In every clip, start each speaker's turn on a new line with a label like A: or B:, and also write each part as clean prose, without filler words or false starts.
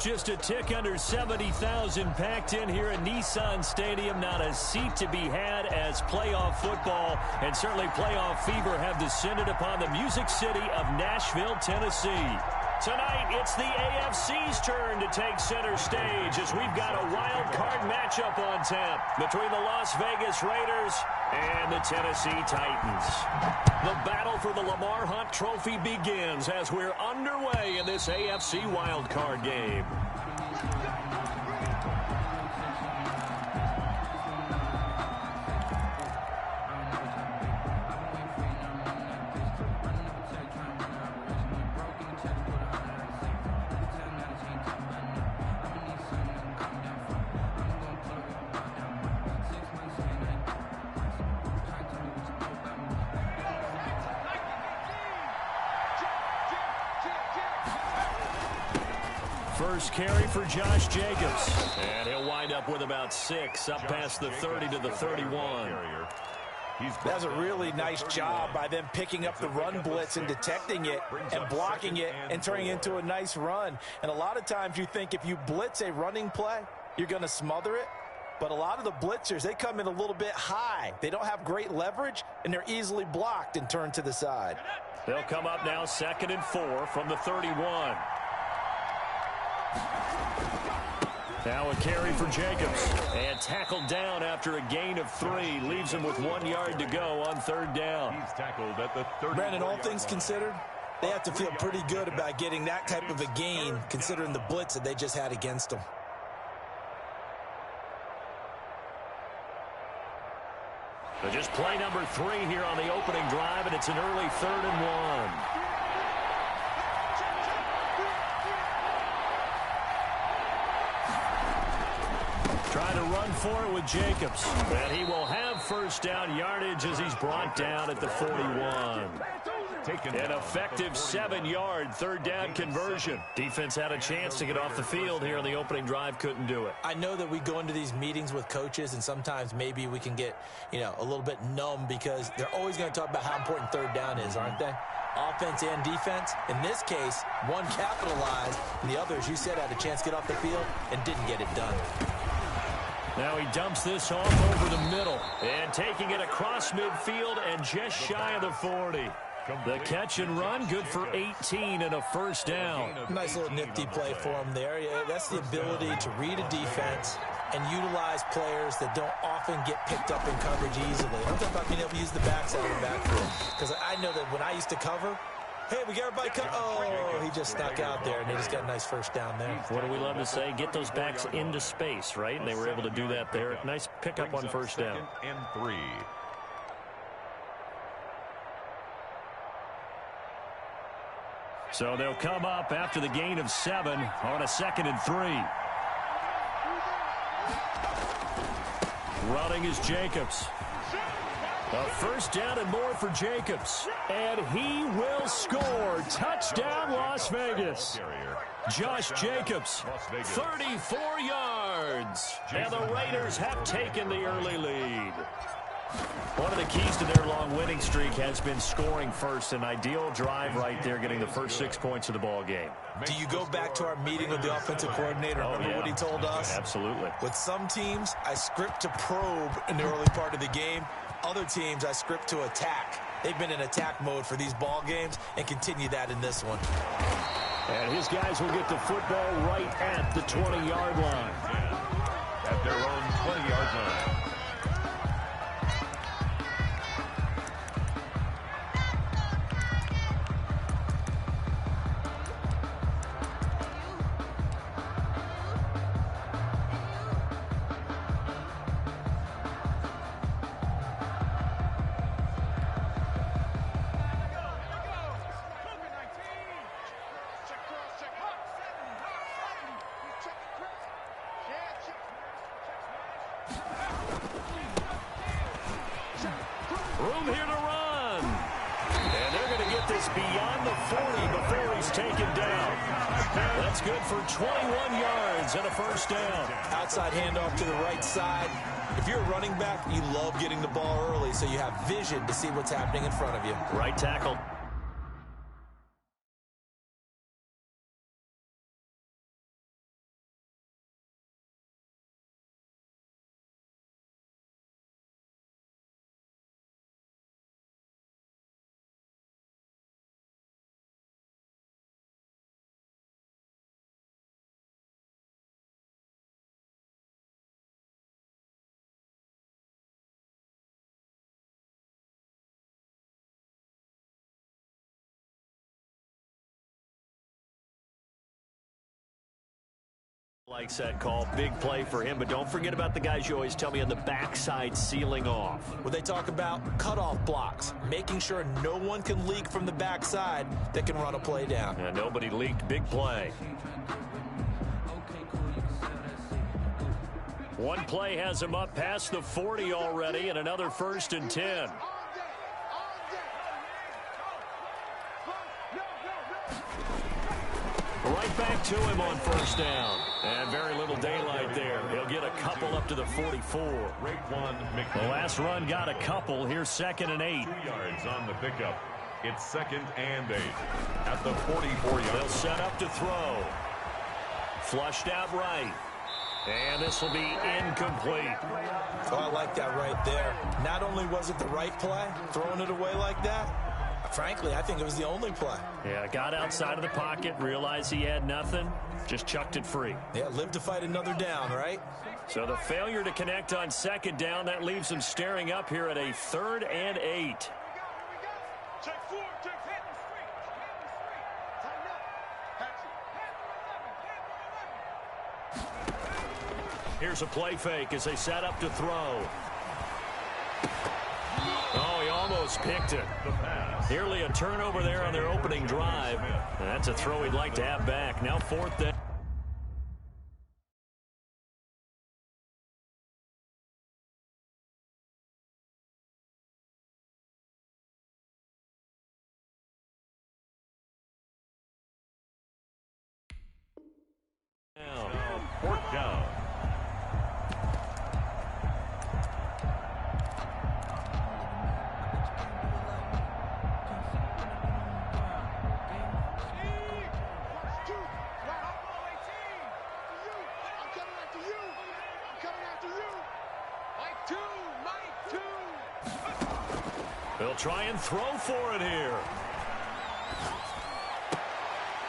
A: just a tick under 70,000 packed in here at Nissan Stadium. Not a seat to be had as playoff football and certainly playoff fever have descended upon the Music City of Nashville, Tennessee. Tonight, it's the AFC's turn to take center stage as we've got a wild card matchup on tap between the Las Vegas Raiders and the Tennessee Titans. The battle for the Lamar Hunt Trophy begins as we're underway in this AFC wild card game. First carry for Josh Jacobs. And he'll wind up with about 6, up past the 30 to the 31.
B: That's a really nice job by them picking up the run blitz and detecting it and blocking it and turning it into a nice run. And a lot of times you think if you blitz a running play, you're going to smother it. But a lot of the blitzers, they come in a little bit high. They don't have great leverage, and they're easily blocked and turned to the side.
A: They'll come up now 2nd and 4 from the 31. Now a carry for Jacobs. And tackled down after a gain of 3. Leaves him with 1 yard to go on 3rd down.
C: He's tackled at the 30.
B: Brandon, all things considered, they have to feel pretty good about getting that type of a gain considering the blitz that they just had against them.
A: So just play number 3 here on the opening drive, and it's an early 3rd and 1. Trying to run for it with Jacobs. And he will have first down yardage as he's brought down at the 41. An effective 7-yard 3rd down conversion. Defense had a chance to get off the field here on the opening drive, couldn't do it.
B: I know that we go into these meetings with coaches, and sometimes maybe we can get, a little bit numb because they're always going to talk about how important 3rd down is, aren't they? Offense and defense. In this case, one capitalized, and the other, as you said, had a chance to get off the field and didn't get it done.
A: Now he dumps this off over the middle. And taking it across midfield and just shy of the 40. The catch and run, good for 18 and a first down.
B: Nice little nifty play for him there. Yeah, that's the ability to read a defense and utilize players that don't often get picked up in coverage easily. I'm talking about being able to use the backside of the backfield. Because I know that when I used to cover, hey, we got everybody covered. Oh, he just snuck out there, and they just got a nice first down there.
A: What do we love to say? Get those backs into space, right? And they were able to do that there. Nice pickup on first down.
C: 2nd and 3.
A: So they'll come up after the gain of 7 on a 2nd and 3. Running is Jacobs. A first down and more for Jacobs. And he will score. Touchdown, Las Vegas. Josh Jacobs, 34 yards. And the Raiders have taken the early lead. One of the keys to their long winning streak has been scoring first. An ideal drive right there, getting the first 6 points of the ball game.
B: Do you go back to our meeting with the offensive coordinator? Remember what he told us?
A: Absolutely.
B: With some teams, I script to probe in the early part of the game. Other teams, I script to attack. They've been in attack mode for these ball games and continue that in this one.
A: And his guys will get the football right at the 20-yard line.
C: At their own 20-yard line.
A: Room here to run. And they're going to get this beyond the 40 before he's taken down. That's good for 21 yards and a first down.
B: Outside handoff to the right side. If you're a running back, you love getting the ball early so you have vision to see what's happening in front of you.
A: Right tackle. Likes that call. Big play for him, but don't forget about the guys you always tell me on the backside sealing off.
B: Well, they talk about cutoff blocks, making sure no one can leak from the backside that can run a play down.
A: Yeah, nobody leaked. Big play. One play has him up past the 40 already, and another 1st and 10. Right back to him on 1st down. And very little daylight there. He'll get a couple up to the 44. The last run got a couple. Here's 2nd and 8.
C: 2 yards on the pickup. It's 2nd and 8 at the 44 yard.
A: They'll set up to throw. Flushed out right. And this will be incomplete.
B: Oh, I like that right there. Not only was it the right play, throwing it away like that, frankly, I think it was the only play.
A: Yeah, got outside of the pocket, realized he had nothing, just chucked it free.
B: Yeah, live to fight another down, right?
A: So the failure to connect on 2nd down, that leaves him staring up here at a 3rd and 8. Here's a play fake as they set up to throw. Oh, he almost picked it. Nearly a turnover there on their opening drive. And that's a throw he'd like to have back. Now 4th down.
C: Fourth down.
A: They'll try and throw for it here.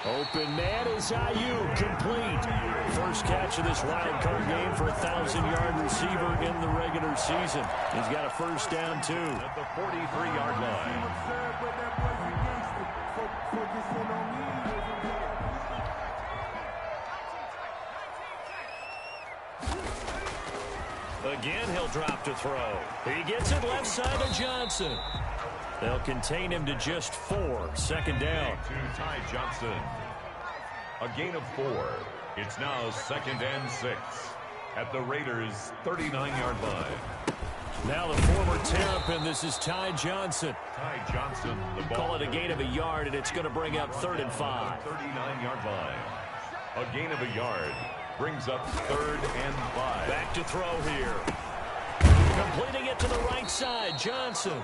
A: Open man is Ayuk, complete. First catch of this wild card game for a 1,000-yard receiver in the regular season. He's got a 1st down, too.
C: At the 43-yard line.
A: Again, he'll drop to throw. He gets it left side of Johnson. They'll contain him to just 4. 2nd down.
C: To Ty Johnson. A gain of 4. It's now 2nd and 6 at the Raiders' 39-yard line.
A: Now the former Terrapin, this is Ty Johnson.
C: Ty Johnson, the ball.
A: Call it a gain of a yard, and it's going to bring up 3rd and 5.
C: 39-yard line. A gain of a yard brings up 3rd and 5.
A: Back to throw here. Completing it to the right side, Johnson.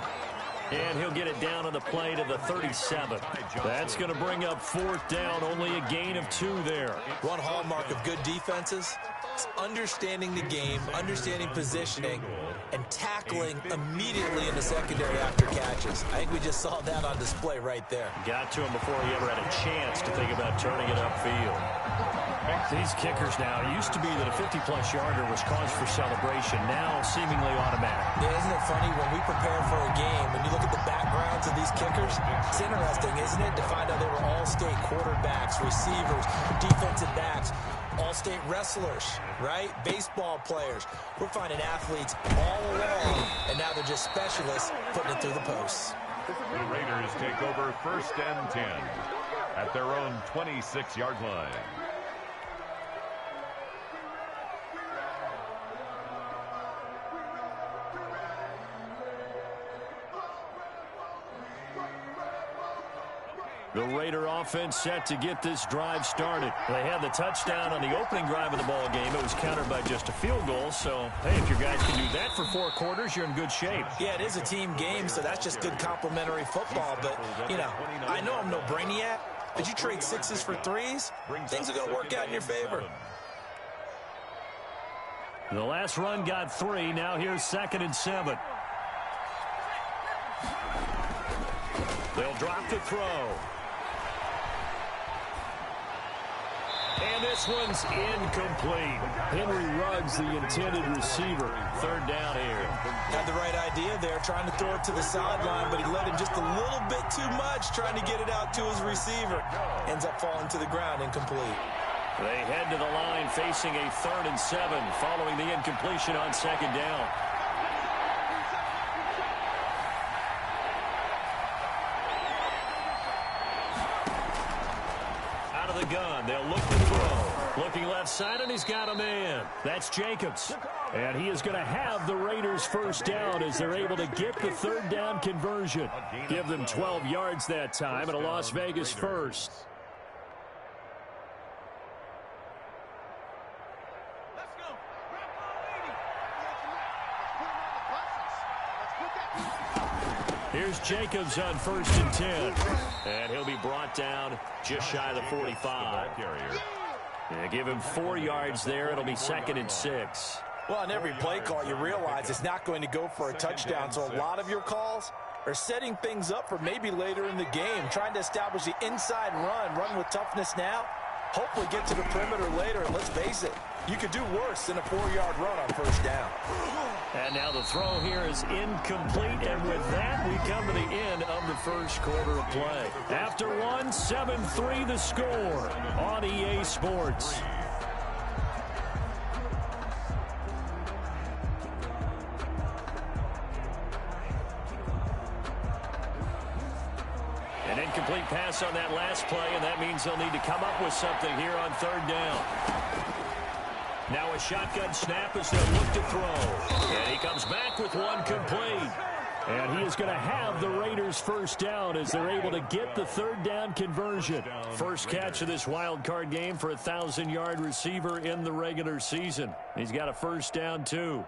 A: And he'll get it down on the play to the 37. That's going to bring up 4th down, only a gain of 2 there.
B: One hallmark of good defenses is understanding the game, understanding positioning, and tackling immediately in the secondary after catches. I think we just saw that on display right there.
A: Got to him before he ever had a chance to think about turning it upfield. These kickers now, it used to be that a 50-plus yarder was cause for celebration. Now seemingly automatic.
B: Yeah, isn't it funny when we prepare for a game, when you look at the backgrounds of these kickers, it's interesting, isn't it, to find out they were all-state quarterbacks, receivers, defensive backs, all-state wrestlers, right? Baseball players. We're finding athletes all along, and now they're just specialists putting it through the posts.
C: The Raiders take over 1st and 10 at their own 26-yard line.
A: The Raider offense set to get this drive started. They had the touchdown on the opening drive of the ball game. It was countered by just a field goal. So, hey, if your guys can do that for 4 quarters, you're in good shape.
B: Yeah, it is a team game, so that's just good complimentary football. But, you know, I know I'm no brainiac, but you trade 6s for 3s, things are going to work out in your favor.
A: The last run got 3. Now here's 2nd and 7. They'll drop to throw. And this one's incomplete. Henry Ruggs, the intended receiver. 3rd down here.
B: Had the right idea there, trying to throw it to the sideline, but he let him just a little bit too much, trying to get it out to his receiver. Ends up falling to the ground, incomplete.
A: They head to the line facing a 3rd and 7 following the incompletion on 2nd down. Out of the gun, they'll look to throw. Looking left side, and he's got a man. That's Jacobs. And he is going to have the Raiders first down as they're able to get the 3rd down conversion. Give them 12 yards that time and a Las Vegas first. Here's Jacobs on 1st and 10. And he'll be brought down just shy of the 45. And give him 4 yards there. It'll be 2nd and 6.
B: Well, on every play call, you realize it's not going to go for a touchdown. So a lot of your calls are setting things up for maybe later in the game, trying to establish the inside run with toughness now, hopefully get to the perimeter later. And let's face it, you could do worse than a 4-yard run on 1st down.
A: And now the throw here is incomplete, and with that, we come to the end of the first quarter of play. After one, 7-3 the score on EA Sports. An incomplete pass on that last play, and that means they'll need to come up with something here on 3rd down. Now a shotgun snap as they'll look to throw. And he comes back with one complete. And he is going to have the Raiders first down as they're able to get the 3rd down conversion. First catch of this wild card game for a 1,000-yard receiver in the regular season. He's got a first down, too.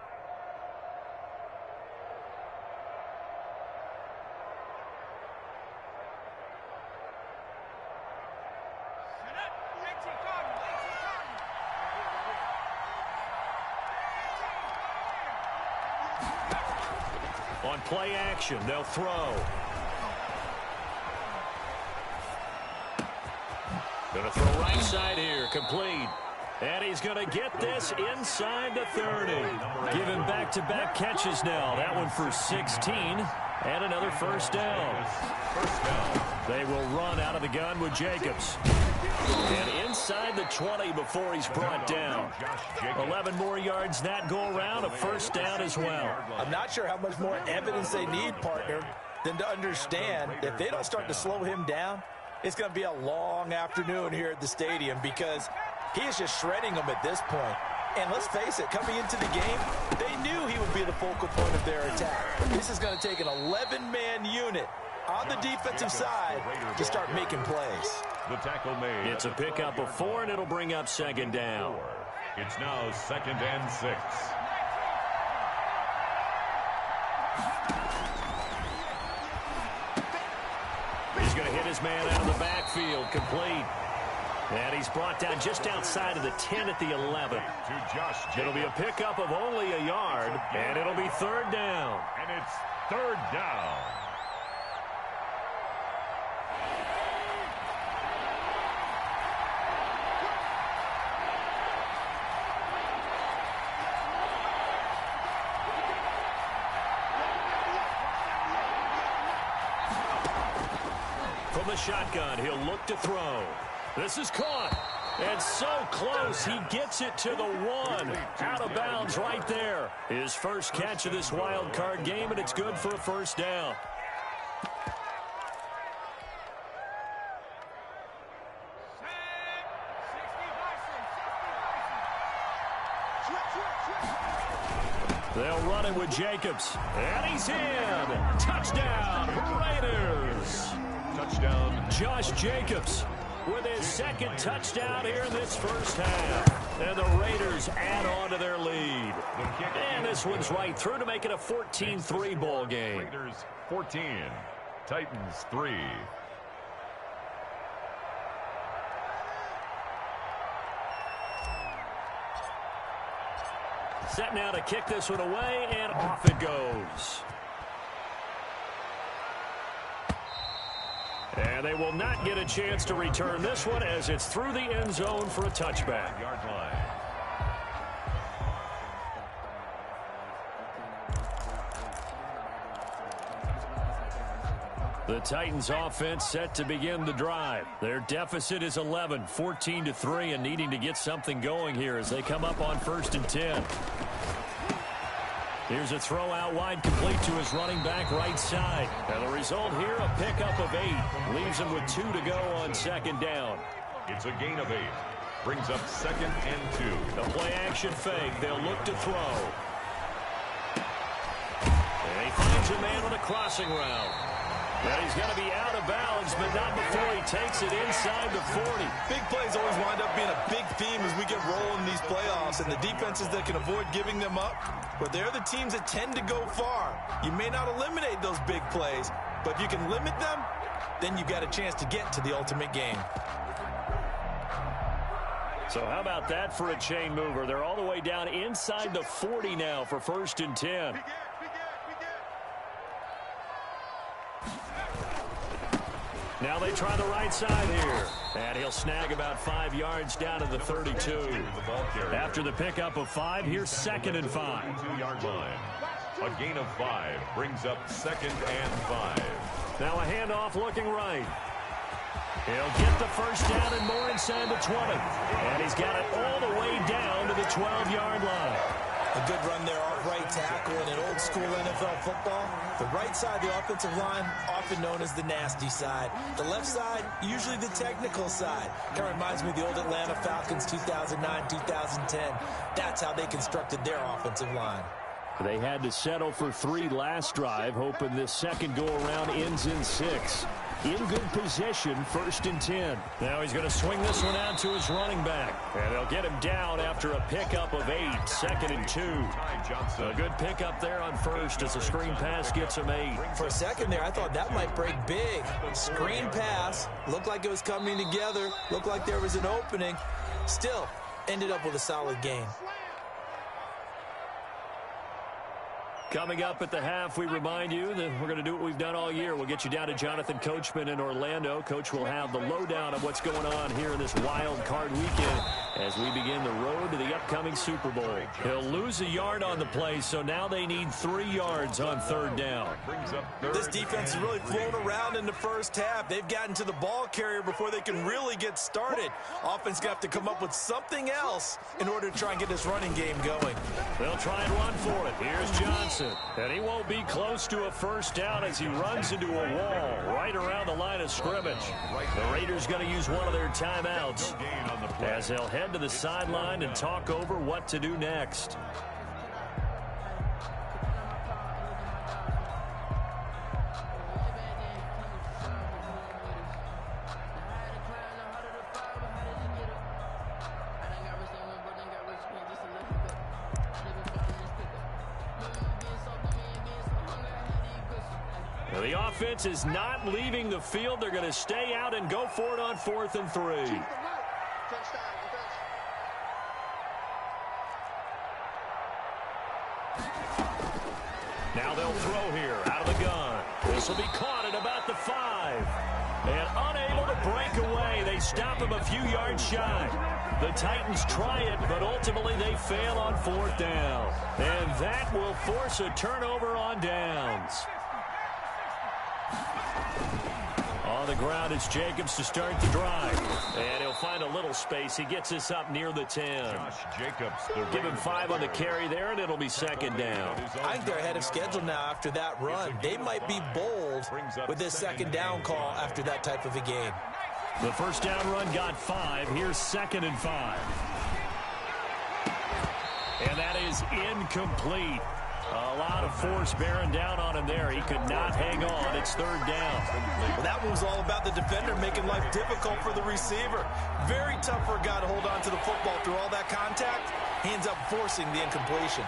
A: On play action, they'll throw. Going to throw right side here, complete. And he's going to get this inside the 30. Giving back-to-back catches now. That one for 16 and another first down. They will run out of the gun with Jacobs. And inside the 20 before he's brought down. 11 more yards that go around, a first down as well.
B: I'm not sure how much more evidence they need, partner, than to understand if they don't start to slow him down, it's going to be a long afternoon here at the stadium because he is just shredding them at this point. And let's face it, coming into the game, they knew he would be the focal point of their attack. This is going to take an 11-man unit on the defensive side to start making plays.
C: The tackle made.
A: It's a pickup of 4, and it'll bring up 2nd down.
C: It's now 2nd and 6.
A: He's going to hit his man out of the backfield, complete. And he's brought down just outside of the 10 at the 11. It'll be a pickup of only a yard, and it'll be 3rd down.
C: And it's 3rd down.
A: From the shotgun, he'll look to throw. This is caught. And so close, he gets it to the 1. Out of bounds right there. His first catch of this wild card game, and it's good for a first down. They'll run it with Jacobs. And he's in. Touchdown, Raiders.
C: Touchdown,
A: Josh Jacobs with his 2nd touchdown here in this first half. And the Raiders add on to their lead. And this one's right through to make it a 14-3 ball game.
C: Raiders 14, Titans 3.
A: Set now to kick this one away, and off it goes. And they will not get a chance to return this one as it's through the end zone for a touchback.
C: Yard line.
A: The Titans offense set to begin the drive. Their deficit is 11, 14-3, and needing to get something going here as they come up on 1st and 10. Here's a throw out wide, complete to his running back right side. And the result here, a pickup of 8. Leaves him with 2 to go on 2nd down.
C: It's a gain of 8. Brings up 2nd and 2.
A: The play action fake. They'll look to throw. And he finds a man on a crossing route. But he's going to be out of bounds, but not before he takes it inside the 40.
B: Big plays always wind up being a big theme as we get rolling in these playoffs, and the defenses that can avoid giving them up, but they're the teams that tend to go far. You may not eliminate those big plays, but if you can limit them, then you've got a chance to get to the ultimate game.
A: So how about that for a chain mover? They're all the way down inside the 40 now for 1st and 10. Now they try the right side here. And he'll snag about 5 yards down to the 32. After the pickup of 5, here's 2nd and 5.
C: 2-yard line. A gain of 5 brings up 2nd and 5.
A: Now a handoff looking right. He'll get the first down and more inside the 20. And he's got it all the way down to the 12-yard line.
B: A good run there off right tackle in an old-school NFL football. The right side of the offensive line, often known as the nasty side. The left side, usually the technical side. Kind of reminds me of the old Atlanta Falcons 2009, 2010. That's how they constructed their offensive line.
A: They had to settle for 3 last drive, hoping this second go-around ends in 6. In good position, 1st and 10. Now he's going to swing this one out to his running back. And they'll get him down after a pickup of 8, 2nd and 2. A good pickup there on 1st as a screen pass gets him 8.
B: For a second there, I thought that might break big. Screen pass, looked like it was coming together, looked like there was an opening. Still, ended up with a solid gain.
A: Coming up at the half, we remind you that we're going to do what we've done all year. We'll get you down to Jonathan Coachman in Orlando. Coach will have the lowdown of what's going on here in this wild card weekend as we begin the road to the upcoming Super Bowl. He'll lose a yard on the play, so now they need 3 yards on 3rd down.
B: This defense has really flown around in the first half. They've gotten to the ball carrier before they can really get started. Offense going to have to come up with something else in order to try and get this running game going.
A: They'll try and run for it. Here's Johnson. And he won't be close to a first down as he runs into a wall right around the line of scrimmage. The Raiders going to use one of their timeouts as they'll head to the sideline and talk over what to do next. The offense is not leaving the field. They're going to stay out and go for it on 4th and 3. Now they'll throw here out of the gun. This will be caught at about the 5. And unable to break away. They stop him a few yards shy. The Titans try it, but ultimately they fail on 4th down. And that will force a turnover on downs. On the ground, it's Jacobs to start the drive. And he'll find a little space. He gets this up near the 10. Give him 5 on the carry there, and it'll be 2nd down.
B: I think they're ahead of schedule now after that run. They might be bold with this 2nd down call after that type of a game.
A: The first down run got 5. Here's 2nd and 5. And that is incomplete. A lot of force bearing down on him there. He could not hang on. It's 3rd down.
B: Well, that one was all about the defender making life difficult for the receiver. Very tough for a guy to hold on to the football through all that contact. He ends up forcing the incompletion.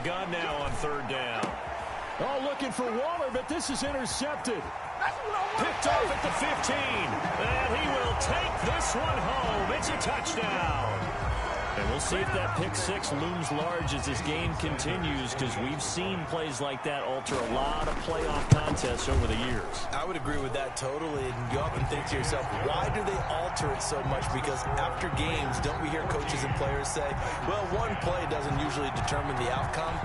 A: Gun now on 3rd down. Oh, looking for Waller, but this is intercepted. Picked off at the 15. And he will take this one home. It's a touchdown. And we'll see if that pick six looms large as this game continues, because we've seen plays like that alter a lot of playoff contests over the years.
B: I would agree with that totally. And you often think to yourself, why do they alter it so much? Because after games, don't we hear coaches and players say, well, one play doesn't usually determine the outcome?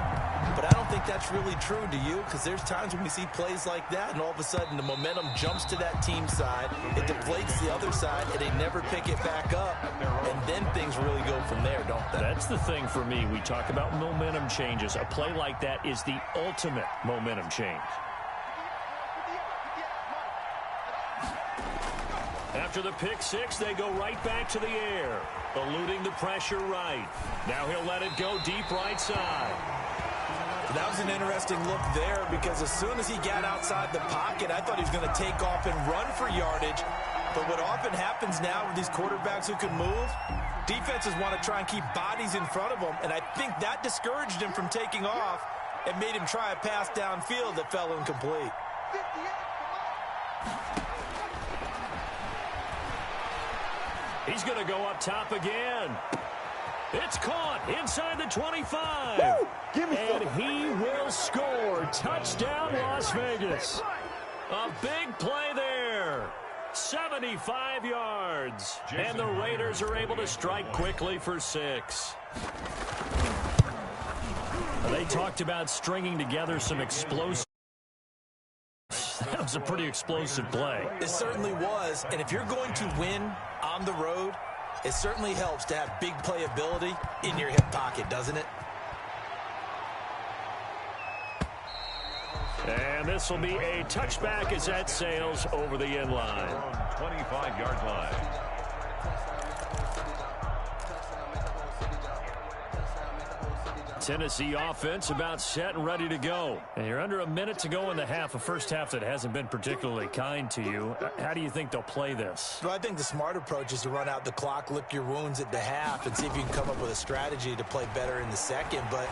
B: But I don't think that's really true, do you? Because there's times when we see plays like that, and all of a sudden the momentum jumps to that team side, it deflates the other side, and they never pick it back up, and then things really go from there, don't they?
A: That's the thing for me. We talk about momentum changes. A play like that is the ultimate momentum change. After the pick six, they go right back to the air, eluding the pressure right. Now he'll let it go deep right side.
B: That was an interesting look there, because as soon as he got outside the pocket, I thought he was going to take off and run for yardage. But what often happens now with these quarterbacks who can move, defenses want to try and keep bodies in front of them, and I think that discouraged him from taking off and made him try a pass downfield that fell incomplete.
A: He's going to go up top again. It's caught inside the 25.
D: Woo! Give me
A: and he will score. Touchdown, Las Vegas. A big play there. 75 yards. And the Raiders are able to strike quickly for 6. They talked about stringing together some explosive. That was a pretty explosive play.
B: It certainly was. And if you're going to win on the road, it certainly helps to have big playability in your hip pocket, doesn't it?
A: And this will be a touchback as that sails over the end line.
C: 25-yard line.
A: Tennessee offense about set and ready to go. And you're under a minute to go in the half, a first half that hasn't been particularly kind to you. How do you think they'll play this?
B: Well, I think the smart approach is to run out the clock, lick your wounds at the half, and see if you can come up with a strategy to play better in the second. But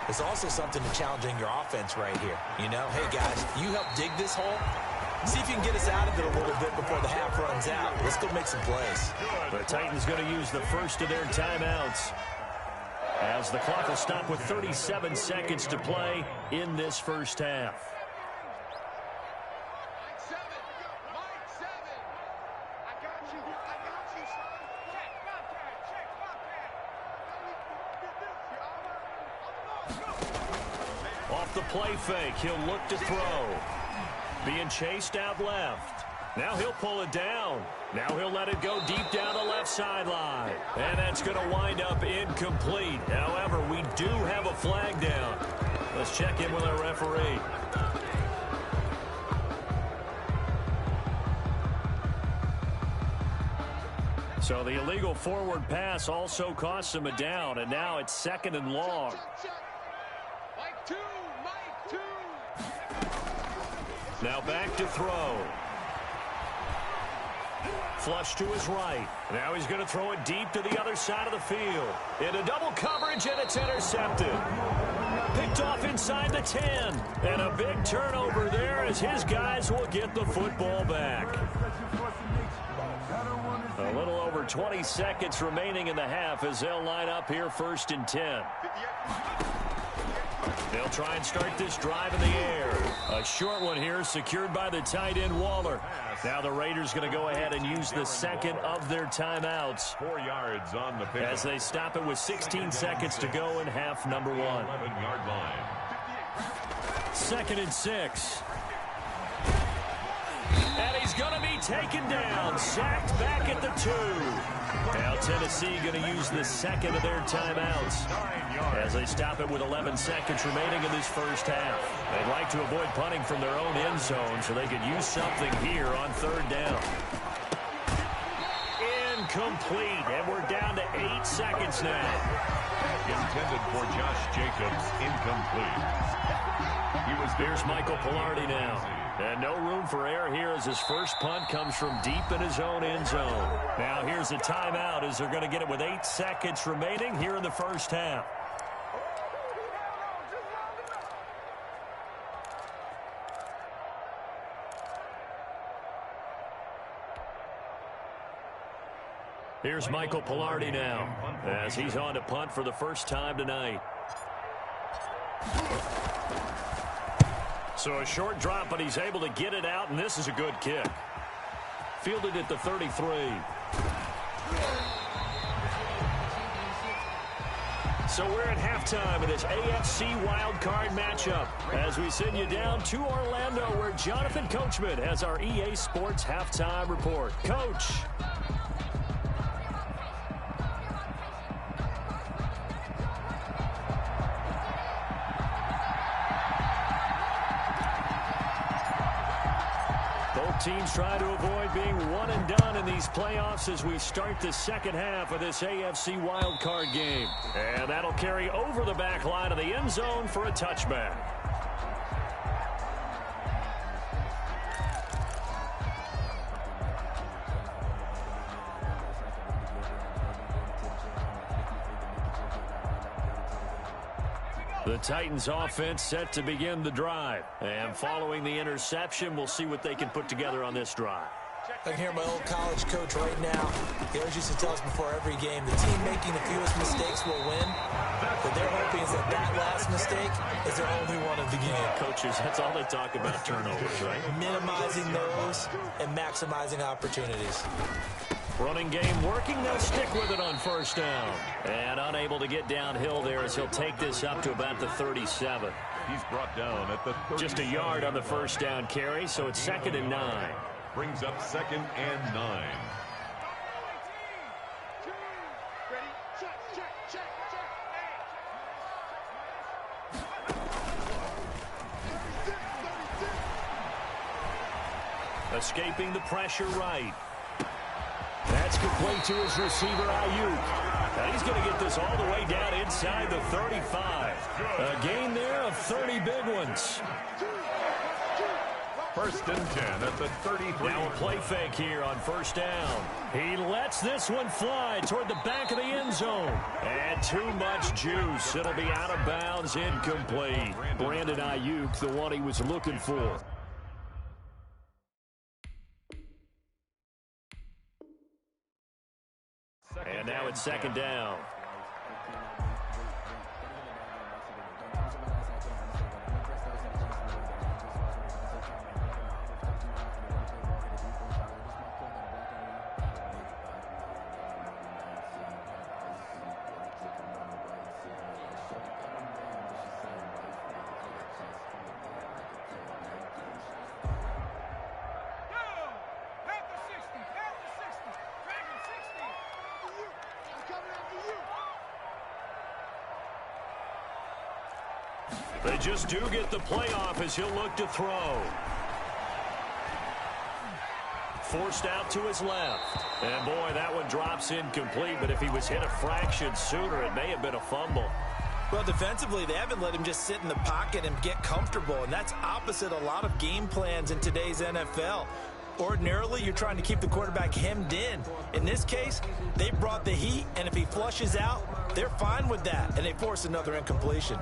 B: there's also something to challenging your offense right here. You know, hey, guys, you help dig this hole. See if you can get us out of it a little bit before the half runs out. Let's go make some plays.
A: The Titans going to use the first of their timeouts, as the clock will stop with 37 seconds to play in this first half. Off the play fake, he'll look to throw. Being chased out left. Now he'll pull it down. Now he'll let it go deep down the left sideline. And that's going to wind up incomplete. However, we do have a flag down. Let's check in with our referee. So the illegal forward pass also cost him a down, and now it's 2nd and long. Now back to throw. Flush to his right. Now he's going to throw it deep to the other side of the field. Into double coverage, and it's intercepted. Picked off inside the 10. And a big turnover there as his guys will get the football back. A little over 20 seconds remaining in the half as they'll line up here 1st and 10. They'll try and start this drive in the air. A short one here secured by the tight end Waller. Now the Raiders going to go ahead and use the second of their timeouts.
C: 4 yards on the pick.
A: As they stop it with 16 seconds to go in half number 1.
C: 11-yard line.
A: 2nd and 6. And he's going to be taken down. Sacked back at the 2. Now Tennessee going to use the second of their timeouts as they stop it with 11 seconds remaining in this first half. They'd like to avoid punting from their own end zone so they could use something here on 3rd down. Incomplete, and we're down to 8 seconds now.
C: Intended for Josh Jacobs, incomplete.
A: Here's Michael Pilardi now. And no room for error here as his first punt comes from deep in his own end zone. Now here's a timeout as they're going to get it with 8 seconds remaining here in the first half. Here's Michael Pilardi now as he's on to punt for the first time tonight. So a short drop, but he's able to get it out, and this is a good kick. Fielded at the 33. So we're at halftime of this AFC wildcard matchup as we send you down to Orlando where Jonathan Coachman has our EA Sports halftime report. Coach. Teams try to avoid being one and done in these playoffs as we start the second half of this AFC wildcard game. And that'll carry over the back line of the end zone for a touchback. The Titans offense set to begin the drive. And following the interception, we'll see what they can put together on this drive.
D: I can hear my old college coach right now. He always used to tell us before every game, the team making the fewest mistakes will win. But their hoping is that last mistake is their only one of the game.
A: Coaches, that's all they talk about, turnovers, right?
D: Minimizing those and maximizing opportunities.
A: Running game working. They'll stick with it on first down. And unable to get downhill there as he'll take this up to about the 37.
C: He's brought down at the 37.
A: Just a yard on the first down carry, so it's 2nd and 9.
C: Brings up 2nd and 9.
A: Escaping the pressure right. That's complete to his receiver, Ayuk. And he's going to get this all the way down inside the 35. A gain there of 30 big ones.
C: 1st and 10 at the 33.
A: Now a play fake here on first down. He lets this one fly toward the back of the end zone. And too much juice. It'll be out of bounds, incomplete. Brandon Ayuk, the one he was looking for. And now it's 2nd down. They just do get the playoff as he'll look to throw. Forced out to his left. And, boy, that one drops incomplete. But if he was hit a fraction sooner, it may have been a fumble.
B: Well, defensively, they haven't let him just sit in the pocket and get comfortable. And that's opposite a lot of game plans in today's NFL. Ordinarily, you're trying to keep the quarterback hemmed in. In this case, they brought the heat, and if he flushes out, they're fine with that, and they force another incompletion.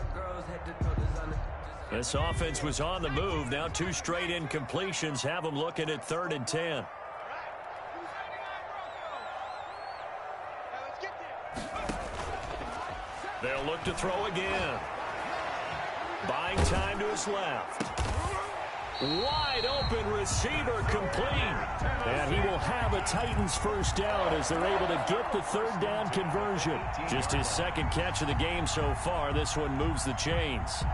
A: This offense was on the move. Now 2 straight incompletions have them looking at 3rd and 10. They'll look to throw again. Buying time to his left. Wide open receiver complete. And he will have a Titans first down as they're able to get the 3rd down conversion. Just his 2nd catch of the game so far. This one moves the chains.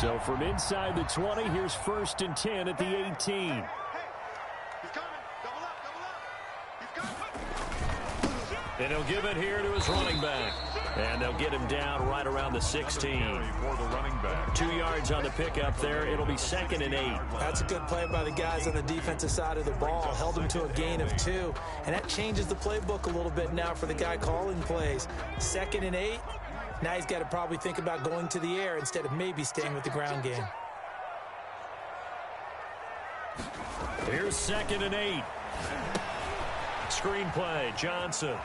A: So from inside the 20, here's 1st and 10 at the 18. And he'll give it here to his running back. And they'll get him down right around the 16.
C: For the running back.
A: 2 yards on the pickup there. It'll be 2nd and 8.
D: That's a good play by the guys on the defensive side of the ball. Held him to a gain of 2. And that changes the playbook a little bit now for the guy calling plays. 2nd and 8. Now he's got to probably think about going to the air instead of maybe staying with the ground game.
A: Here's 2nd and 8. Screen play, Johnson.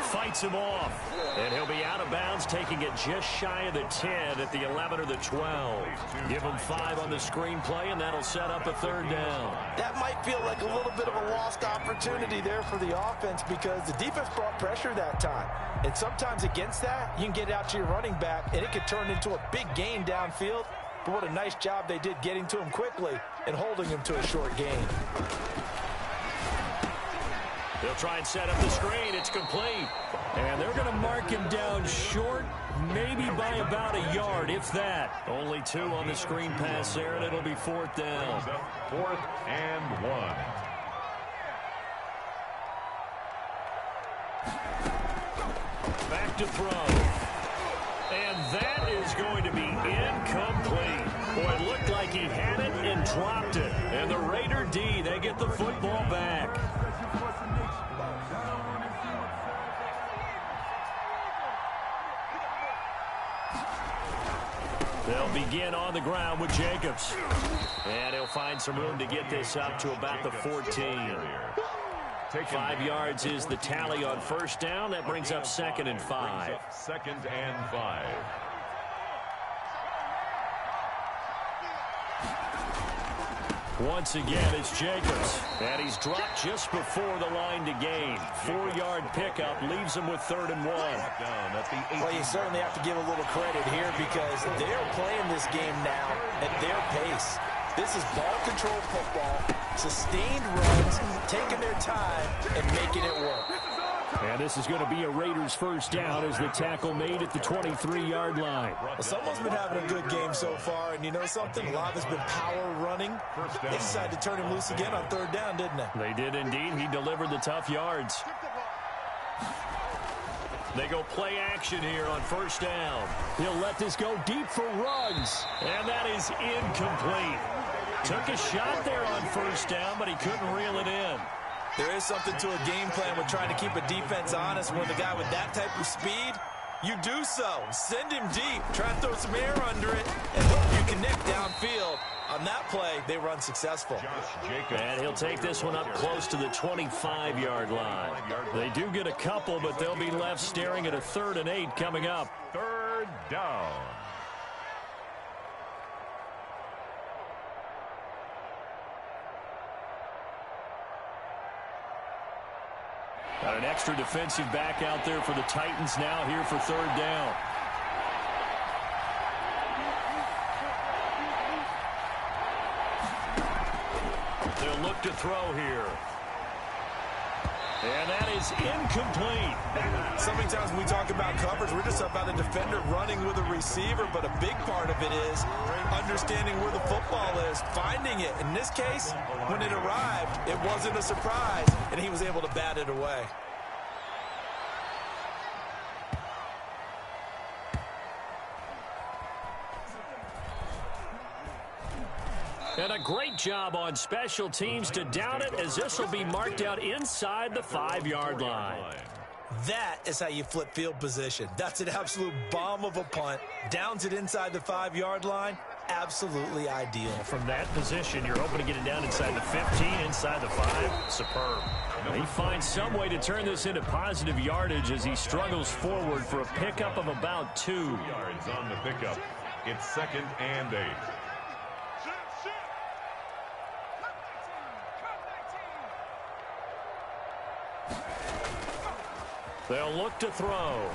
A: Fights him off. And he'll be out of bounds, taking it just shy of the 10 at the 11 or the 12. Give him 5 on the screenplay, and that'll set up a third down.
B: That might feel like a little bit of a lost opportunity there for the offense because the defense brought pressure that time. And sometimes against that, you can get it out to your running back, and it could turn into a big gain downfield. But what a nice job they did getting to him quickly and holding him to a short gain.
A: They'll try and set up the screen. It's complete. And they're going to mark him down short, maybe by about a yard, if that. Only 2 on the screen pass there, and it'll be 4th down.
C: 4th and 1.
A: Back to throw. And that is going to be incomplete. Boy, it looked like he had it and dropped it. And the Raider D, they get the football back. They'll begin on the ground with Jacobs. And he'll find some room to get this up to about the 14. 5 yards is the tally on first down. That brings up 2nd and 5.
C: 2nd and 5.
A: Once again, it's Jacobs. And he's dropped just before the line to gain. 4-yard pickup leaves him with 3rd and 1.
B: Well, you certainly have to give a little credit here because they're playing this game now at their pace. This is ball control football, sustained runs, taking their time and making it work.
A: And this is going to be a Raiders first down as the tackle made at the 23-yard line.
B: Well, someone's been having a good game so far, and you know something? A lot of it's been power running. They decided to turn him loose again on 3rd down, didn't they?
A: They did indeed. He delivered the tough yards. They go play action here on first down. He'll let this go deep for Ruggs. And that is incomplete. Took a shot there on first down, but he couldn't reel it in.
B: There is something to a game plan with trying to keep a defense honest. When the guy with that type of speed, you do so. Send him deep. Try and throw some air under it and hope you connect downfield. On that play, they run successful.
A: And he'll take this one up close to the 25-yard line. They do get a couple, but they'll be left staring at a 3rd and 8 coming up.
C: 3rd down.
A: Got an extra defensive back out there for the Titans now here for 3rd down. They'll look to throw here. And that is incomplete.
B: So many times when we talk about coverage, we're just about a defender running with a receiver, but a big part of it is understanding where the football is, finding it. In this case, when it arrived, it wasn't a surprise, and he was able to bat it away.
A: And a great job on special teams to down it, as this will be marked out inside the 5-yard line.
B: That is how you flip field position. That's an absolute bomb of a punt. Downs it inside the 5-yard line. Absolutely ideal.
A: From that position, you're hoping to get it down inside the 15, inside the 5. Superb. He finds some way to turn this into positive yardage as he struggles forward for a pickup of about 2
C: yards on the pickup. It's 2nd and 8.
A: They'll look to throw.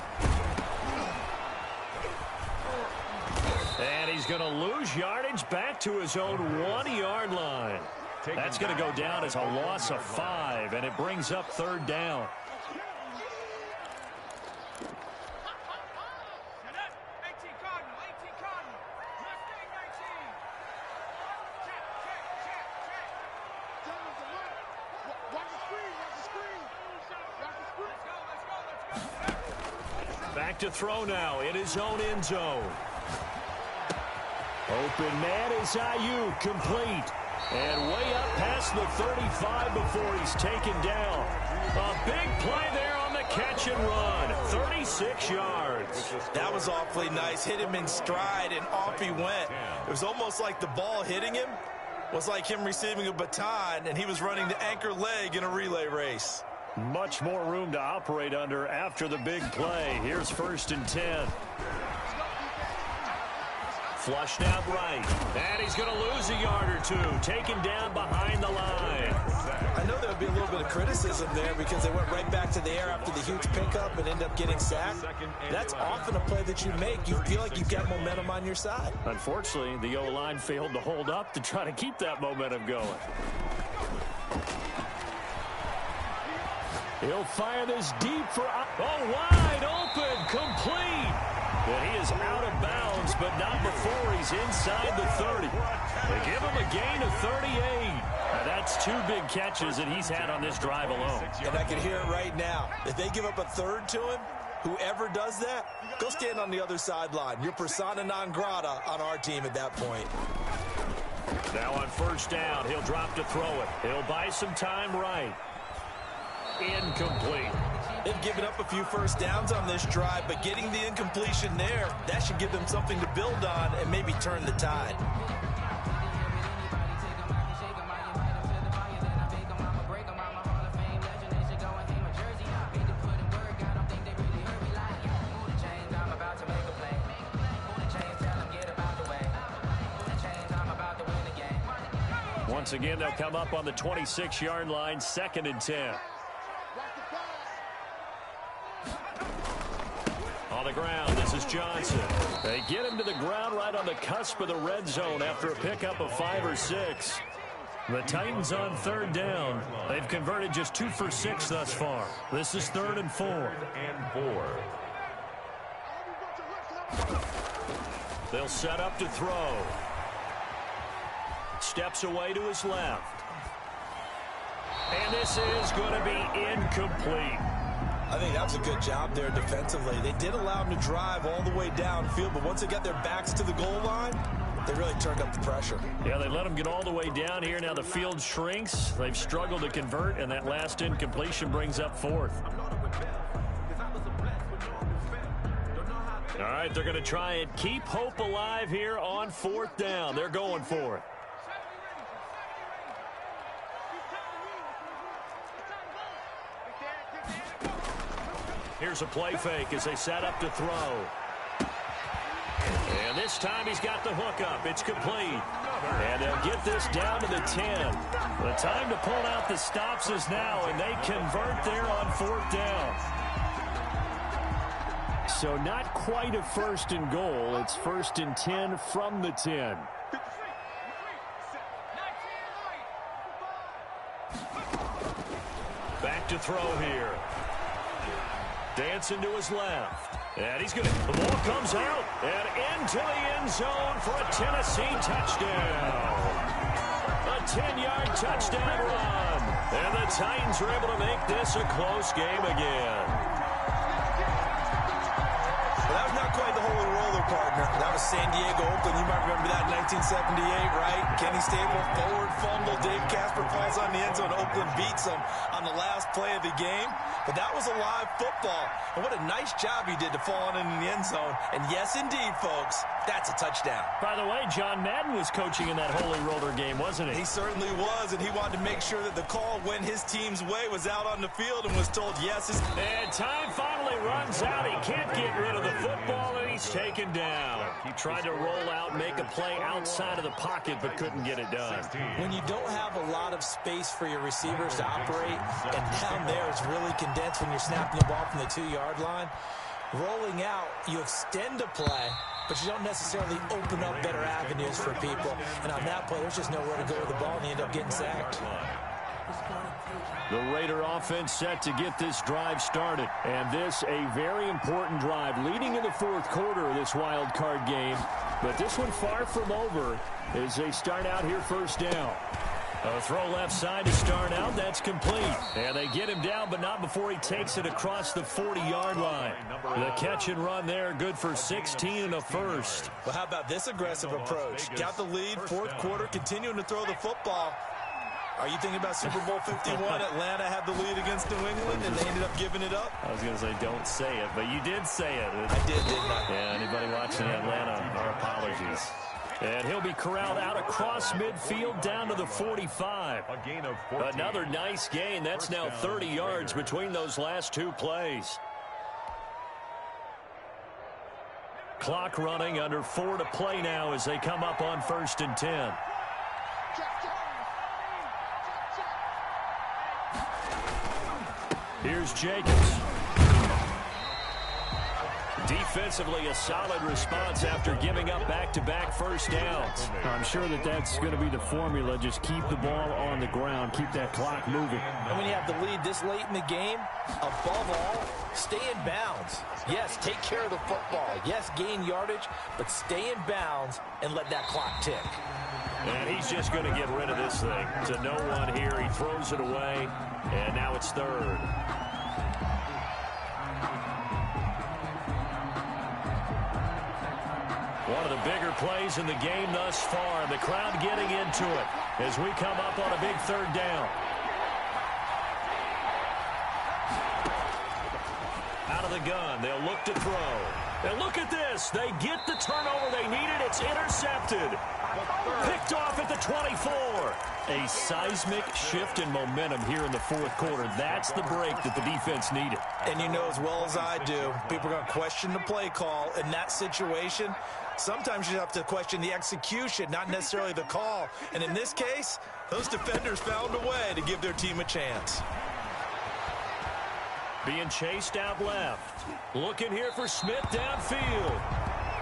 A: And he's going to lose yardage back to his own 1-yard line. That's going to go down as a loss of 5, and it brings up 3rd down. Back to throw now in his own end zone. Open man is Ayuk, complete. And way up past the 35 before he's taken down. A big play there on the catch and run. 36 yards.
B: That was awfully nice. Hit him in stride, and off he went. It was almost like the ball hitting him was like him receiving a baton, and he was running the anchor leg in a relay race.
A: Much more room to operate under after the big play. Here's 1st and 10. Flushed out right. And he's going to lose a yard or two. Taken down behind the line.
D: I know there would be a little bit of criticism there because they went right back to the air after the huge pickup and ended up getting sacked. That's often a play that you make. You feel like you've got momentum on your side.
A: Unfortunately, the O-line failed to hold up to try to keep that momentum going. He'll fire this deep for... Oh, wide open, complete. And he is out of bounds, but not before he's inside the 30. They give him a gain of 38. Now that's 2 big catches that he's had on this drive alone.
D: And I can hear it right now. If they give up a third to him, whoever does that, go stand on the other sideline. You're persona non grata on our team at that point.
A: Now on 1st down, he'll drop to throw it. He'll buy some time right. Incomplete.
D: They've given up a few first downs on this drive, but getting the incompletion there, that should give them something to build on and maybe turn the tide.
A: Once again, they'll come up on the 26-yard line, 2nd and 10. On the ground, this is Johnson. They get him to the ground right on the cusp of the red zone after a pickup of 5 or 6. The Titans on 3rd down. They've converted just 2 for 6 thus far. This is 3rd and 4. They'll set up to throw. Steps away to his left. And this is going to be incomplete.
D: I think that was a good job there defensively. They did allow them to drive all the way downfield, but once they got their backs to the goal line, they really turned up the pressure.
A: Yeah, they let them get all the way down here. Now the field shrinks. They've struggled to convert, and that last incompletion brings up 4th. All right, they're going to try and keep hope alive here on 4th down. They're going for it. Here's a play fake as they set up to throw. And this time he's got the hook up. It's complete. And they'll get this down to the 10. The time to pull out the stops is now, and they convert there on 4th down. So not quite a 1st and goal. It's 1st and 10 from the 10. Back to throw here. Dancing to his left. And he's going to... The ball comes out and into the end zone for a Tennessee touchdown. A 10-yard touchdown run. And the Titans are able to make this a close game again.
D: Well, that was not quite the holy roller, partner. That was San Diego, Oakland. You might remember that in 1978, right? Kenny Stable, forward fumble. Dave Casper falls on the end zone. Oakland beats them on the last play of the game. But that was a live football. And what a nice job he did to fall on in the end zone. And yes, indeed, folks, that's a touchdown.
A: By the way, John Madden was coaching in that holy roller game, wasn't he?
D: He certainly was, and he wanted to make sure that the call went his team's way, was out on the field and was told yes.
A: And time finally runs out. He can't get rid of the football, and he's taken down. He tried to roll out, make a play outside of the pocket, but couldn't get it done.
D: When you don't have a lot of space for your receivers to operate, and down there it's really condensed when you're snapping the ball from the 2-yard line, rolling out, you extend a play, but you don't necessarily open up better avenues for people. And on that play, there's just nowhere to go with the ball, and they end up getting sacked.
A: The Raider offense set to get this drive started. And this a very important drive leading in the 4th quarter of this wild card game. But this one far from over as they start out here 1st down. A throw left side to start out. That's complete. And they get him down, but not before he takes it across the 40-yard line. The catch and run there, good for 16 and a first.
D: Well, how about this aggressive approach? Got the lead, 4th quarter, continuing to throw the football. Are you thinking about Super Bowl 51? Atlanta had the lead against New England, and they ended up giving it up?
A: I was going to say, don't say it, but you did say it.
D: I did, didn't I?
A: Yeah, anybody watching Atlanta, our apologies. And he'll be corralled out across midfield down to the 45.
C: A gain of 14.
A: Another nice gain. That's now 30 yards between those last two plays. Clock running, under 4 to play now as they come up on 1st and 10. Here's Jacobs. Defensively, a solid response after giving up back-to-back first downs.
E: I'm sure that that's going to be the formula. Just keep the ball on the ground. Keep that clock moving.
B: And when you have the lead this late in the game, above all, stay in bounds. Yes, take care of the football. Yes, gain yardage, but stay in bounds and let that clock tick.
A: And he's just going to get rid of this thing. To no one here. He throws it away, and now it's 3rd. One of the bigger plays in the game thus far, and the crowd getting into it as we come up on a big 3rd down. Out of the gun, they'll look to throw. And look at this. They get the turnover they needed. It's intercepted. Picked off at the 24. A seismic shift in momentum here in the 4th quarter. That's the break that the defense needed.
B: And you know as well as I do, people are going to question the play call in that situation. Sometimes you have to question the execution, not necessarily the call. And in this case, those defenders found a way to give their team a chance.
A: Being chased out left. Looking here for Smith downfield.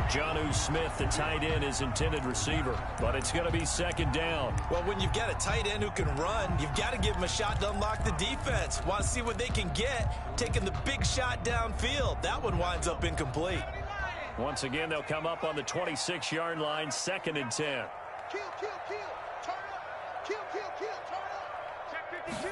A: Jonnu Smith, the tight end, is intended receiver, but it's going to be 2nd down.
B: Well, when you've got a tight end who can run, you've got to give him a shot to unlock the defense. Want to see what they can get, taking the big shot downfield. That one winds up incomplete.
A: Once again, they'll come up on the 26-yard line, 2nd and 10.
F: Kill, kill, kill, turn up. Kill, kill, kill, turn up. Check 52.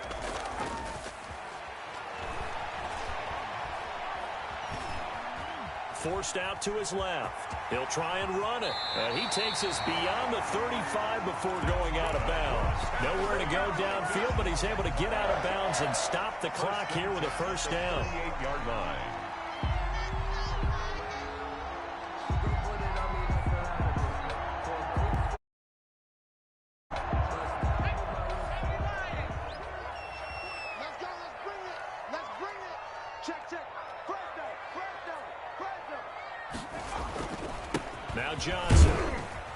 A: Forced out to his left. He'll try and run it. And he takes us beyond the 35 before going out of bounds. Nowhere to go downfield, but he's able to get out of bounds and stop the clock here with a 1st down.
C: 28-yard line.
A: Now Johnson.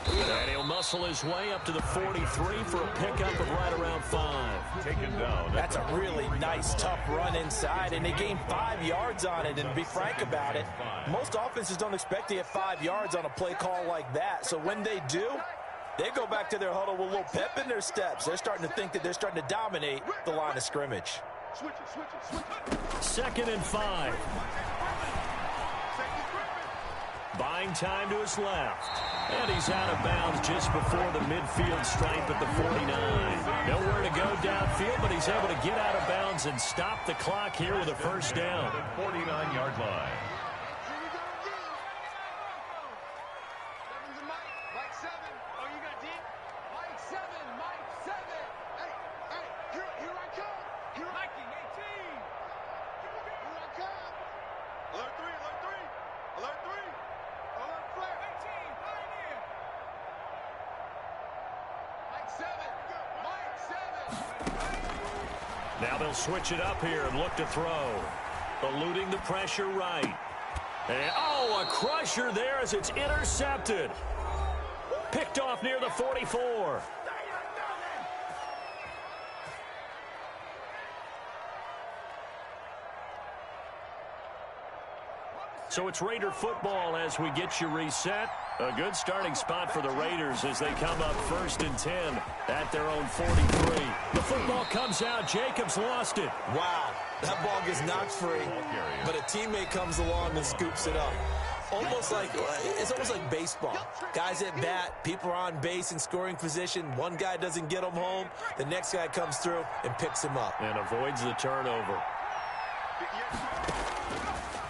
A: And he'll muscle his way up to the 43 for a pickup of right around 5.
C: Taken down.
B: That's a really nice, tough run inside, and they gained 5 yards on it. And to be frank about it, most offenses don't expect to get 5 yards on a play call like that. So when they do, they go back to their huddle with a little pep in their steps. They're starting to think that they're starting to dominate the line of scrimmage.
A: 2nd and 5. Buying time to his left. And he's out of bounds just before the midfield stripe at the 49. Nowhere to go downfield, but he's able to get out of bounds and stop the clock here with a 1st down.
C: 49-yard line.
A: Now they'll switch it up here and look to throw. Eluding the pressure right. And, oh, a crusher there as it's intercepted. Picked off near the 44. So it's Raider football as we get you reset. A good starting spot for the Raiders as they come up 1st and 10 at their own 43. The football comes out. Jacobs lost it.
B: Wow, that ball gets knocked free, but a teammate comes along and scoops it up. It's almost like baseball. Guys at bat, people are on base in scoring position. One guy doesn't get him home. The next guy comes through and picks him up.
A: And avoids the turnover.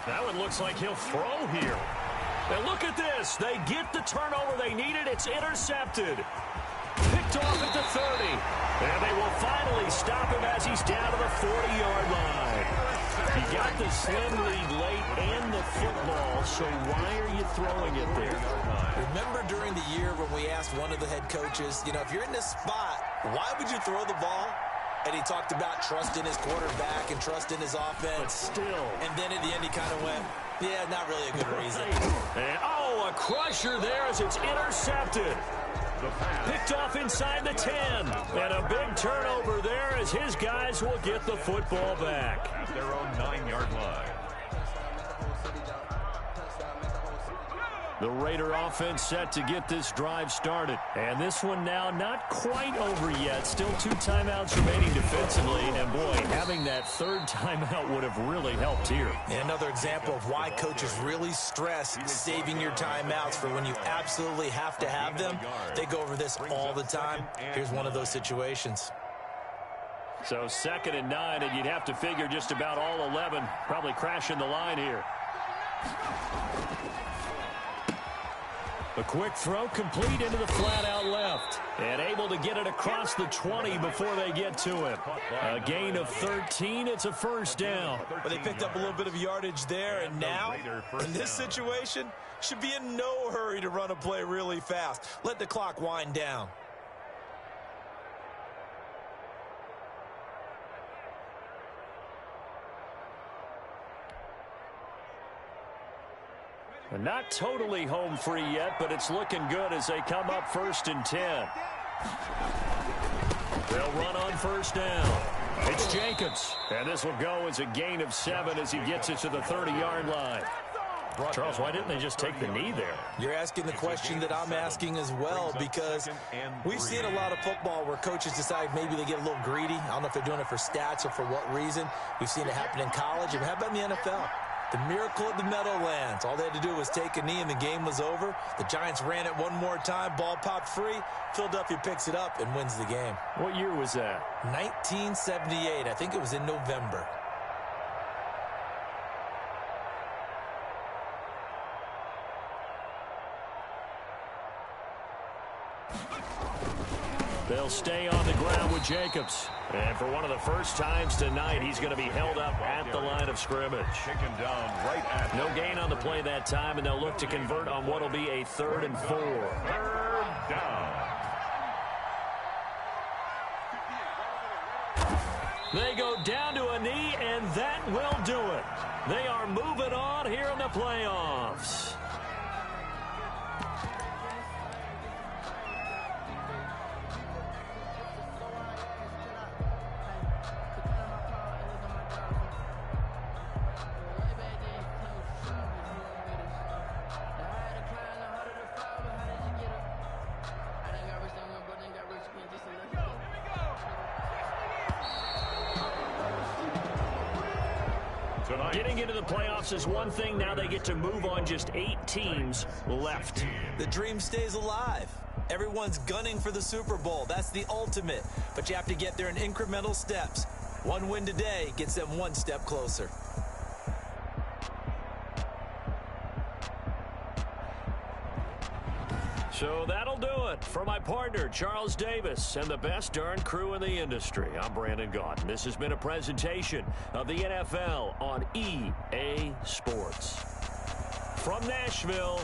A: That one looks like he'll throw here. And look at this. They get the turnover they needed. It's intercepted. Picked off at the 30. And they will finally stop him as he's down to the 40-yard line. You got the slim lead late and the football, so why are you throwing it there?
D: Remember during the year when we asked one of the head coaches, if you're in this spot, why would you throw the ball? And he talked about trust in his quarterback and trust in his offense.
A: But still.
D: And then at the end he kind of went, yeah, not really a good reason.
A: And, a crusher there as it's intercepted. Picked off inside the 10. And a big turnover there as his guys will get the football back.
C: At their own 9-yard line.
A: The Raider offense set to get this drive started. And this one now not quite over yet. Still 2 timeouts remaining defensively. And, boy, having that third timeout would have really helped here.
D: And another example of why coaches really stress saving your timeouts for when you absolutely have to have them. They go over this all the time. Here's one of those situations.
A: So 2nd and 9, and you'd have to figure just about all 11 probably crashing the line here. A quick throw complete into the flat out left. And able to get it across the 20 before they get to him. A gain of 13. It's a first down.
D: But they picked up a little bit of yardage there. And now, in this situation, should be in no hurry to run a play really fast. Let the clock wind down.
A: Not totally home free yet, but it's looking good as they come up 1st and 10. They'll run on first down. It's Jacobs, and this will go as a gain of 7 as he gets it to the 30-yard line. Charles, why didn't they just take the knee there?
D: You're asking the question that I'm asking as well, because we've seen a lot of football where coaches decide maybe they get a little greedy. I don't know if they're doing it for stats or for what reason. We've seen it happen in college. And how about in the NFL? The miracle of the Meadowlands. All they had to do was take a knee and the game was over. The Giants ran it one more time. Ball popped free. Philadelphia picks it up and wins the game.
A: What year was that?
D: 1978. I think it was in November.
A: They'll stay on the ground with Jacobs. And for one of the first times tonight, he's going to be held up at the line of scrimmage.
C: Taken down right at
A: no gain on the play that time, and they'll look to convert on what will be a 3rd and 4.
C: 3rd down.
A: They go down to a knee, and that will do it. They are moving on here in the playoffs. Getting into the playoffs is one thing. Now they get to move on. Just 8 teams left.
D: The dream stays alive. Everyone's gunning for the Super Bowl. That's the ultimate. But you have to get there in incremental steps. One win today gets them one step closer.
A: So that'll do it for my partner, Charles Davis, and the best darn crew in the industry. I'm Brandon Gaunt. This has been a presentation of the NFL on EA Sports. From Nashville,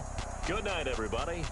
A: good night, everybody.